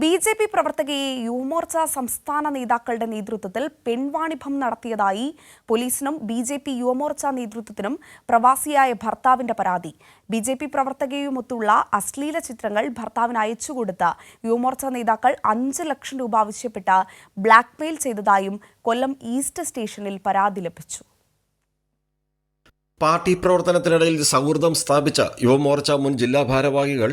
BJP. പ്രവർത്തകയെ Yuva Morcha സംസ്ഥാന നേതാക്കളുടെ നേതൃത്വത്തിൽ പെൺവാണിഭം നടത്തിയതായി പോലീസിനും ബി.ജെ.പി. യുവമോർച്ച നേതൃത്വത്തിനും പ്രവാസിയായ ഭർത്താവിന്റെ പരാതി. ബി.ജെ.പി. പ്രവർത്തകയുമൊത്തുള്ള അശ്ലീല ചിത്രങ്ങൾ ഭർത്താവിന് അയച്ചുകൊടുത്ത യുവമോർച്ച നേതാക്കൾ 5 ലക്ഷം രൂപ ആവശ്യപ്പെട്ട് ബ്ലാക്ക്മെയിൽ ചെയ്തതായും കൊല്ലം ഈസ്റ്റ് സ്റ്റേഷനിൽ പരാതി ലഭിച്ചു. പാർട്ടി പ്രവർത്തനത്തിനിടയിൽ സൗഹൃദം സ്ഥാപിച്ച യുവമോർച്ച മുൻ ജില്ലാ ഭാരവാഹികൾ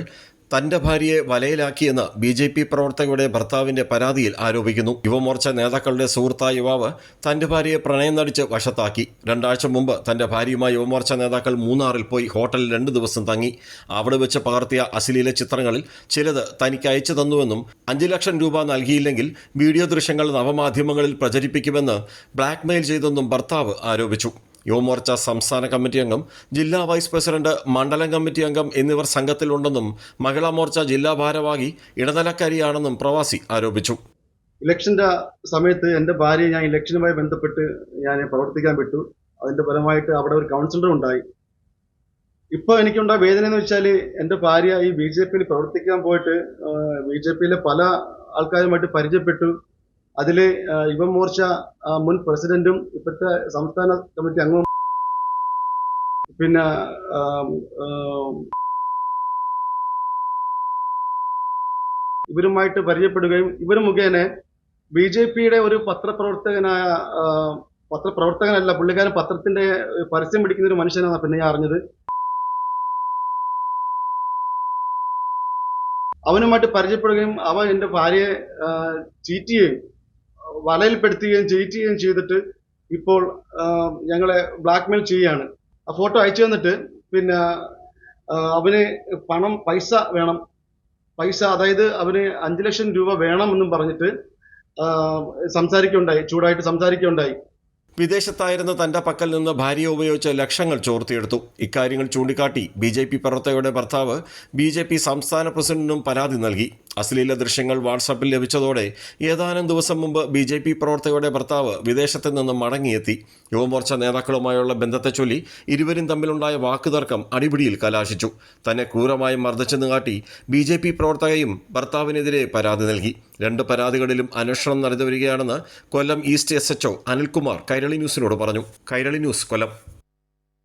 തന്റെ ഭാര്യയെ വലയിലാക്കിയെന്ന് ബി.ജെ.പി. പ്രവർത്തകയുടെ ഭർത്താവിന്റെ പരാതിയിൽ ആരോപിക്കുന്നു. യുവമോർച്ച നേതാക്കളുടെ സുഹൃത്തായ യുവാവ് തന്റെ ഭാര്യയെ പ്രണയം നടിച്ച് വശത്താക്കി. 2 ആഴ്ച മുമ്പ് തന്റെ ഭാര്യയുമായി യുവമോർച്ച നേതാക്കൾ മൂന്നാറിൽ പോയി ഹോട്ടലിൽ 2 ദിവസം തങ്ങി. അവിടെ വെച്ച് പകർത്തിയ അശ്ലീല ചിത്രങ്ങളിൽ ചിലത് തനിക്ക് അയച്ചു തന്നുവെന്നും 5 ലക്ഷം രൂപ നൽകിയില്ലെങ്കിൽ വീഡിയോ ദൃശ്യങ്ങൾ നവമാധ്യമങ്ങളിൽ പ്രചരിപ്പിക്കുമെന്ന് ബ്ലാക്ക്മെയിൽ ചെയ്തെന്നും ഭർത്താവ് ആരോപിച്ചു. യുവമോർച്ച സംസ്ഥാന കമ്മിറ്റി അംഗം, ജില്ലാ വൈസ് പ്രസിഡന്റ്, മണ്ഡലം കമ്മിറ്റി അംഗം എന്നിവർ സംഘത്തിലുണ്ടെന്നും മഹിളാ മോർച്ച ജില്ലാ ഭാരവാഹി ഇടനിലക്കാരിയാണെന്നും പ്രവാസി ആരോപിച്ചു. ഇലക്ഷന്റെ സമയത്ത് എൻ്റെ ഭാര്യയെ ഞാൻ ഇലക്ഷനുമായി ബന്ധപ്പെട്ട് ഞാൻ പ്രവർത്തിക്കാൻ വിട്ടു. അതിന്റെ ഫലമായിട്ട് അവിടെ ഒരു കൗൺസിലർ ഉണ്ടായി. ഇപ്പോൾ എനിക്കുണ്ടായ വേദന എന്ന് വെച്ചാൽ എൻ്റെ ഭാര്യ ഈ ബി.ജെ.പിയിൽ പ്രവർത്തിക്കാൻ പോയിട്ട് ബി.ജെ.പിയിലെ പല ആൾക്കാരുമായിട്ട് പരിചയപ്പെട്ടു. അതിൽ യുവമോർച്ച മുൻ പ്രസിഡന്റും ഇപ്പോഴത്തെ സംസ്ഥാന കമ്മിറ്റി അംഗവും പിന്നെ ഇവരുമായിട്ട് പരിചയപ്പെടുകയും ഇവർ മുഖേന ബി.ജെ.പിയുടെ ഒരു പത്രപ്രവർത്തകനല്ല, പുള്ളിക്കാരൻ പത്രത്തിന്റെ പരസ്യം പിടിക്കുന്ന ഒരു മനുഷ്യനാണ് പിന്നെ ഞാൻ അറിഞ്ഞത്. അവനുമായിട്ട് പരിചയപ്പെടുകയും അവൻ എൻ്റെ ഭാര്യയെ ചീറ്റ് ചെയ്യുകയും വലയിൽപ്പെടുത്തുകയും ചീറ്റ് ചെയ്തിട്ട് ഇപ്പോൾ ഞങ്ങളെ ബ്ലാക്ക്മെയിൽ ചെയ്യുകയാണ്. ആ ഫോട്ടോ അയച്ചു തന്നിട്ട് പിന്നെ അവന് പൈസ വേണം, അതായത് അവന് 5 ലക്ഷം രൂപ വേണമെന്നും പറഞ്ഞിട്ട് ചൂടായിട്ട് സംസാരിക്കുകയുണ്ടായി. വിദേശത്തായിരുന്ന തന്റെ പക്കൽ നിന്ന് ഭാര്യയെ ഉപയോഗിച്ച് ലക്ഷങ്ങൾ ചോർത്തിയെടുത്തു. ഇക്കാര്യങ്ങൾ ചൂണ്ടിക്കാട്ടി ബി.ജെ.പി. പ്രവർത്തകയുടെ ഭർത്താവ് ബി.ജെ.പി. സംസ്ഥാന പ്രസിഡന്റിനും പരാതി നൽകി. അശ്ലീല ദൃശ്യങ്ങൾ വാട്സാപ്പിൽ ലഭിച്ചതോടെ ഏതാനും ദിവസം മുമ്പ് ബി.ജെ.പി. പ്രവർത്തകയുടെ ഭർത്താവ് വിദേശത്ത് നിന്ന് മടങ്ങിയെത്തി. യുവമോർച്ച നേതാക്കളുമായുള്ള ബന്ധത്തെ ചൊല്ലി ഇരുവരും തമ്മിലുണ്ടായ വാക്കുതർക്കം അടിപിടിയിൽ കലാശിച്ചു. തന്നെ ക്രൂരമായി മർദ്ദിച്ചെന്ന് കാട്ടി ബി.ജെ.പി. പ്രവർത്തകയും ഭർത്താവിനെതിരെ പരാതി നൽകി. 2 പരാതികളിലും അന്വേഷണം നടന്നുവരികയാണെന്ന് കൊല്ലം ഈസ്റ്റ് SHO അനിൽകുമാർ കൈരളി ന്യൂസിനോട് പറഞ്ഞു. കൈരളി ന്യൂസ്, കൊല്ലം.